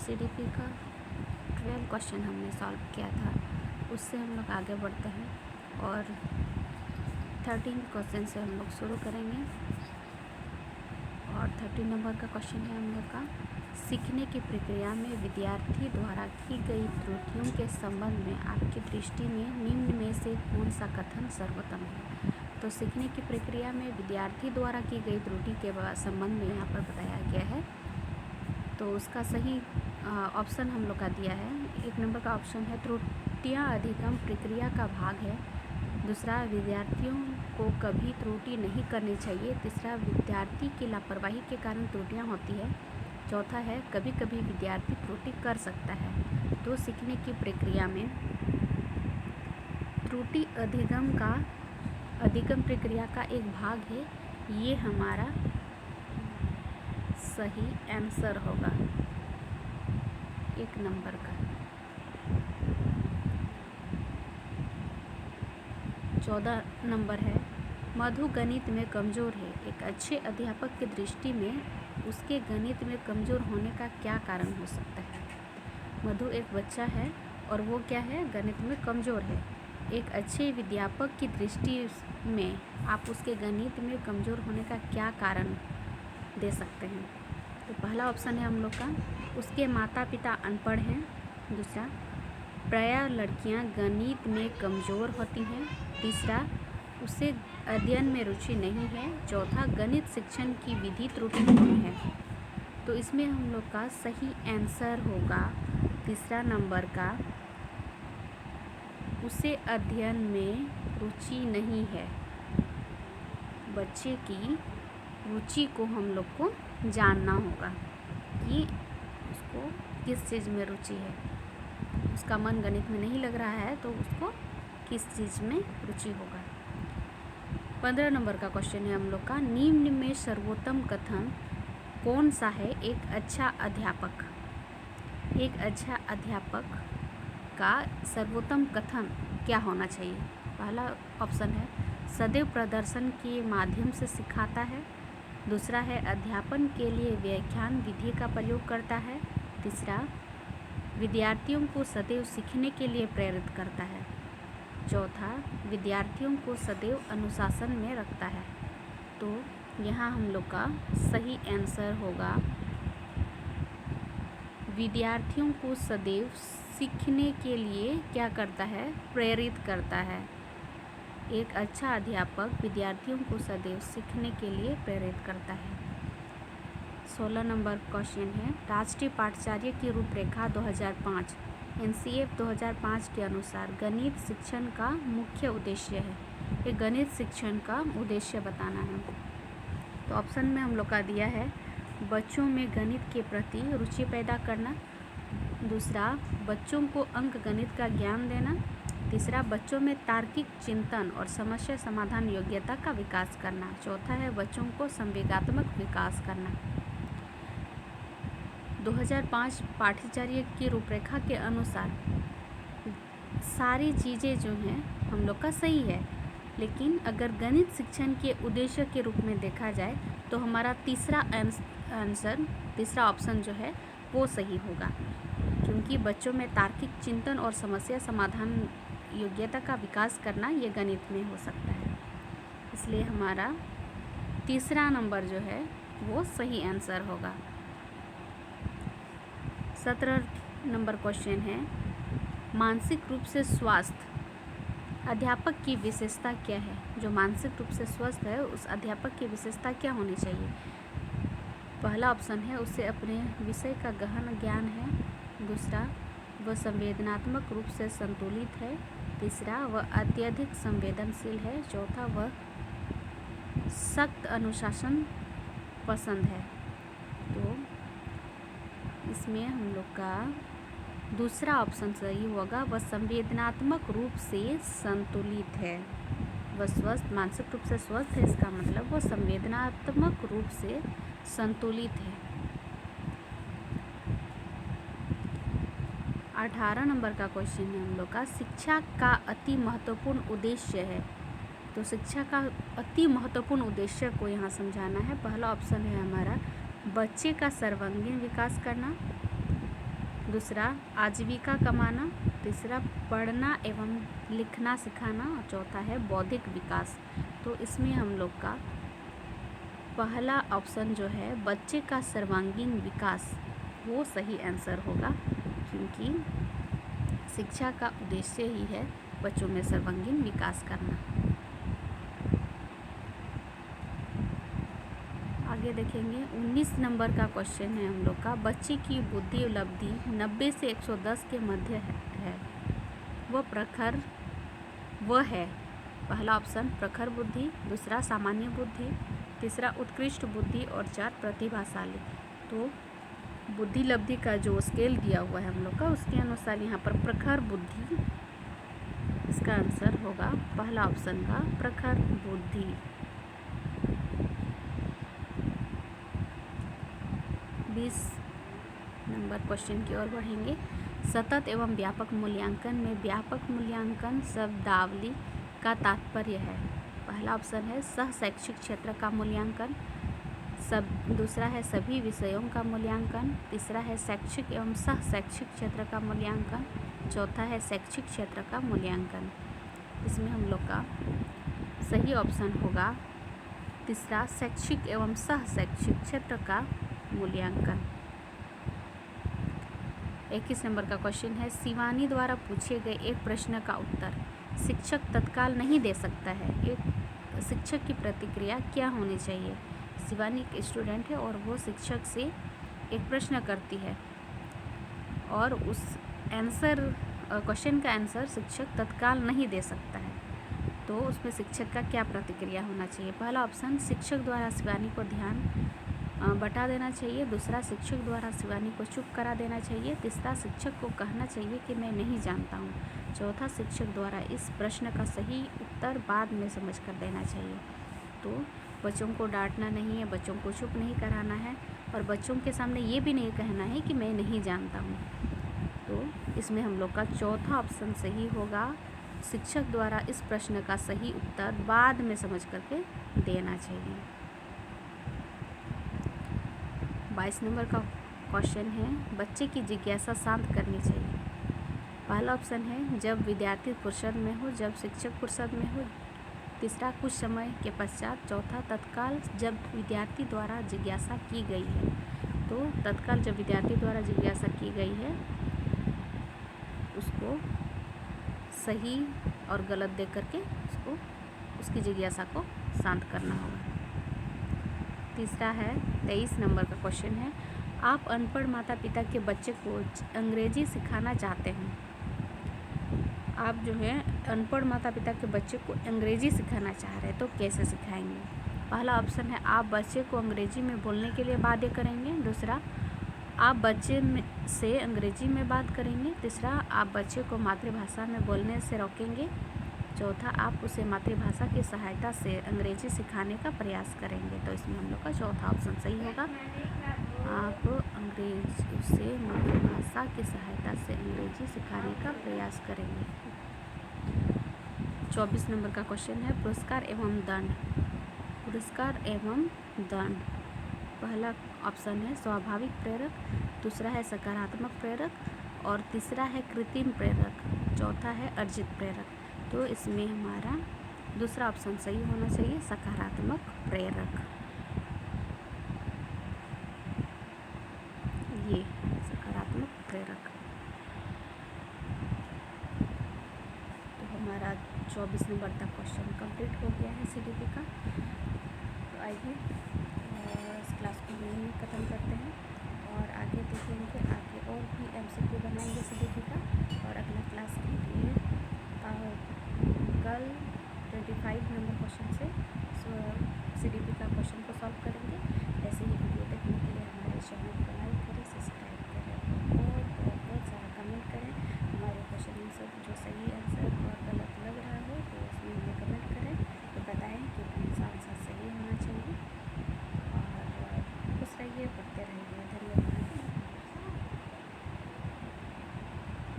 SCDP का 12 question हमने solve किया था, उससे हम लोग आगे बढ़ते हैं और 13 क्वेश्चन से हम लोग शुरू करेंगे। और 13 नंबर का क्वेश्चन है हम लोग का, सीखने की प्रक्रिया में विद्यार्थी द्वारा की गई त्रुटियों के संबंध में आपकी दृष्टि में निम्न में से कौन सा कथन सर्वोत्तम है। तो सीखने की प्रक्रिया में विद्यार्थी द्वारा की गई त्रुटि के संबंध में यहाँ पर बताया गया है। तो उसका सही ऑप्शन हम लोग का दिया है। 1 नंबर का ऑप्शन है त्रुटियाँ अधिगम प्रक्रिया का भाग है। दूसरा, विद्यार्थियों को कभी त्रुटि नहीं करनी चाहिए। तीसरा, विद्यार्थी की लापरवाही के कारण त्रुटियाँ होती है। चौथा है कभी कभी विद्यार्थी त्रुटि कर सकता है। तो सीखने की प्रक्रिया में त्रुटि अधिगम प्रक्रिया का एक भाग है। ये हमारा सही आंसर होगा 1 नंबर का। 14 नंबर है, मधु गणित में कमज़ोर है। एक अच्छे अध्यापक की दृष्टि में उसके गणित में कमज़ोर होने का क्या कारण हो सकता है। मधु एक बच्चा है और वो क्या है, गणित में कमज़ोर है। एक अच्छे विद्यापक की दृष्टि में आप उसके गणित में कमज़ोर होने का क्या कारण दे सकते हैं। तो पहला ऑप्शन है हम लोग का, उसके माता पिता अनपढ़ हैं। दूसरा, प्रायः लड़कियां गणित में कमज़ोर होती हैं। तीसरा, उसे अध्ययन में रुचि नहीं है। चौथा, गणित शिक्षण की विधि त्रुटिपूर्ण है। तो इसमें हम लोग का सही आंसर होगा तीसरा नंबर का, उसे अध्ययन में रुचि नहीं है। बच्चे की रुचि को हम लोग को जानना होगा कि उसको किस चीज़ में रुचि है। उसका मन गणित में नहीं लग रहा है तो उसको किस चीज़ में रुचि होगा। 15 नंबर का क्वेश्चन है हम लोग का, निम्न में सर्वोत्तम कथन कौन सा है। एक अच्छा अध्यापक का सर्वोत्तम कथन क्या होना चाहिए। पहला ऑप्शन है, सदैव प्रदर्शन के माध्यम से सिखाता है। दूसरा है, अध्यापन के लिए व्याख्यान विधि का प्रयोग करता है। तीसरा, विद्यार्थियों को सदैव सीखने के लिए प्रेरित करता है। चौथा, विद्यार्थियों को सदैव अनुशासन में रखता है। तो यहाँ हम लोग का सही आंसर होगा, विद्यार्थियों को सदैव सीखने के लिए क्या करता है, प्रेरित करता है। एक अच्छा अध्यापक विद्यार्थियों को सदैव सीखने के लिए प्रेरित करता है। 16 नंबर क्वेश्चन है, राष्ट्रीय पाठ्यचर्या की रूपरेखा 2005 NCF 2005 के अनुसार गणित शिक्षण का मुख्य उद्देश्य है। ये गणित शिक्षण का उद्देश्य बताना है। तो ऑप्शन में हम लोग का दिया है, बच्चों में गणित के प्रति रुचि पैदा करना। दूसरा, बच्चों को अंक गणित का ज्ञान देना। तीसरा, बच्चों में तार्किक चिंतन और समस्या समाधान योग्यता का विकास करना। चौथा है, बच्चों को संवेगात्मक विकास करना। 2005 पाठ्यचर्या की रूपरेखा के अनुसार सारी चीज़ें जो हैं हम लोग का सही है, लेकिन अगर गणित शिक्षण के उद्देश्य के रूप में देखा जाए तो हमारा तीसरा ऑप्शन जो है वो सही होगा, क्योंकि बच्चों में तार्किक चिंतन और समस्या समाधान योग्यता का विकास करना ये गणित में हो सकता है। इसलिए हमारा तीसरा नंबर जो है वो सही आंसर होगा। 17 नंबर क्वेश्चन है, मानसिक रूप से स्वस्थ अध्यापक की विशेषता क्या है। जो मानसिक रूप से स्वस्थ है उस अध्यापक की विशेषता क्या होनी चाहिए। पहला ऑप्शन है, उसे अपने विषय का गहन ज्ञान है। दूसरा, वह संवेदनात्मक रूप से संतुलित है। तीसरा, वह अत्यधिक संवेदनशील है। चौथा, वह सख्त अनुशासन पसंद है। तो इसमें हम लोग का दूसरा ऑप्शन सही होगा, वह संवेदनात्मक रूप से संतुलित है। वह स्वस्थ, मानसिक रूप से स्वस्थ है, इसका मतलब वह संवेदनात्मक रूप से संतुलित है। 18 नंबर का क्वेश्चन है हम लोग का, शिक्षा का अति महत्वपूर्ण उद्देश्य है। तो शिक्षा का अति महत्वपूर्ण उद्देश्य को यहाँ समझाना है। पहला ऑप्शन है हमारा, बच्चे का सर्वांगीण विकास करना। दूसरा आजीविका कमाना, तीसरा पढ़ना एवं लिखना सिखाना और चौथा है बौद्धिक विकास। तो इसमें हम लोग का पहला ऑप्शन जो है बच्चे का सर्वांगीण विकास वो सही आंसर होगा, क्योंकि शिक्षा का उद्देश्य ही है बच्चों में सर्वांगीण विकास करना। आगे देखेंगे 19 नंबर का क्वेश्चन है हम लोग का, बच्चे की बुद्धि उपलब्धि 90 से 110 के मध्य है वह प्रखर वह है। पहला ऑप्शन प्रखर बुद्धि, दूसरा सामान्य बुद्धि, तीसरा उत्कृष्ट बुद्धि और चार प्रतिभाशाली। तो बुद्धि लब्धि का जो स्केल दिया हुआ है हम लोग का, उसके अनुसार यहाँ पर प्रखर बुद्धि इसका आंसर होगा पहला ऑप्शन का प्रखर बुद्धि। 20 नंबर क्वेश्चन की ओर बढ़ेंगे। सतत एवं व्यापक मूल्यांकन में व्यापक मूल्यांकन शब्दावली का तात्पर्य है। पहला ऑप्शन है सह शैक्षिक क्षेत्र का मूल्यांकन, दूसरा है सभी विषयों का मूल्यांकन, तीसरा है शैक्षिक एवं सह शैक्षिक क्षेत्र का मूल्यांकन, चौथा है शैक्षिक क्षेत्र का मूल्यांकन। इसमें हम लोग का सही ऑप्शन होगा तीसरा शैक्षिक एवं सह शैक्षिक क्षेत्र का मूल्यांकन। 21 नंबर का क्वेश्चन है शिवानी द्वारा पूछे गए एक प्रश्न का उत्तर शिक्षक तत्काल नहीं दे सकता है, एक शिक्षक की प्रतिक्रिया क्या होनी चाहिए। शिवानी एक स्टूडेंट है और वो शिक्षक से एक प्रश्न करती है और उस क्वेश्चन का आंसर शिक्षक तत्काल नहीं दे सकता है, तो उसमें शिक्षक का क्या प्रतिक्रिया होना चाहिए। पहला ऑप्शन शिक्षक द्वारा शिवानी को ध्यान बता देना चाहिए, दूसरा शिक्षक द्वारा शिवानी को चुप करा देना चाहिए, तीसरा शिक्षक को कहना चाहिए कि मैं नहीं जानता हूँ, चौथा शिक्षक द्वारा इस प्रश्न का सही उत्तर बाद में समझ कर देना चाहिए। तो बच्चों को डांटना नहीं है, बच्चों को चुप नहीं कराना है और बच्चों के सामने ये भी नहीं कहना है कि मैं नहीं जानता हूँ। तो इसमें हम लोग का चौथा ऑप्शन सही होगा, शिक्षक द्वारा इस प्रश्न का सही उत्तर बाद में समझ करके देना चाहिए। 22 नंबर का क्वेश्चन है बच्चे की जिज्ञासा शांत करनी चाहिए। पहला ऑप्शन है जब विद्यार्थी फुर्सत में हो, जब शिक्षक फुर्सत में हो, तीसरा कुछ समय के पश्चात, चौथा तत्काल जब विद्यार्थी द्वारा जिज्ञासा की गई है। तो तत्काल जब विद्यार्थी द्वारा जिज्ञासा की गई है उसको सही और गलत देख करके उसकी जिज्ञासा को शांत करना होगा। तीसरा है 23 नंबर का क्वेश्चन है आप अनपढ़ माता पिता के बच्चे को अंग्रेजी सिखाना चाहते हैं। आप जो है अनपढ़ माता पिता के बच्चे को अंग्रेजी सिखाना चाह रहे हैं, तो कैसे सिखाएंगे। पहला ऑप्शन है आप बच्चे को अंग्रेजी में बोलने के लिए बाध्य करेंगे, दूसरा आप बच्चे से अंग्रेजी में बात करेंगे, तीसरा आप बच्चे को मातृभाषा में बोलने से रोकेंगे, चौथा आप उसे मातृभाषा की सहायता से अंग्रेजी सिखाने का प्रयास करेंगे। तो इसमें हम लोग का चौथा ऑप्शन सही होगा, आप अंग्रेजी से मातृभाषा की सहायता से अंग्रेजी सिखाने का प्रयास करेंगे। 24 नंबर का क्वेश्चन है पुरस्कार एवं दंड। पुरस्कार एवं दंड, पहला ऑप्शन है स्वाभाविक प्रेरक, दूसरा है सकारात्मक प्रेरक और तीसरा है कृत्रिम प्रेरक, चौथा है अर्जित प्रेरक। तो इसमें हमारा दूसरा ऑप्शन सही होना चाहिए, सकारात्मक प्रेरक। ये सकारात्मक प्रेरक। तो हमारा 24 नंबर तक क्वेश्चन कंप्लीट हो गया है सीडीपी का। तो आइए इस क्लास को यहीं ख़त्म करते हैं और आगे देखेंगे, आगे और भी एमसीक्यू बनाएंगे सीडीपी का। और अगला क्लास के लिए कल 25 नंबर क्वेश्चन से सीडीपी का क्वेश्चन को सॉल्व करेंगे। ऐसे ही वीडियो देखने के लिए हमारे चैनल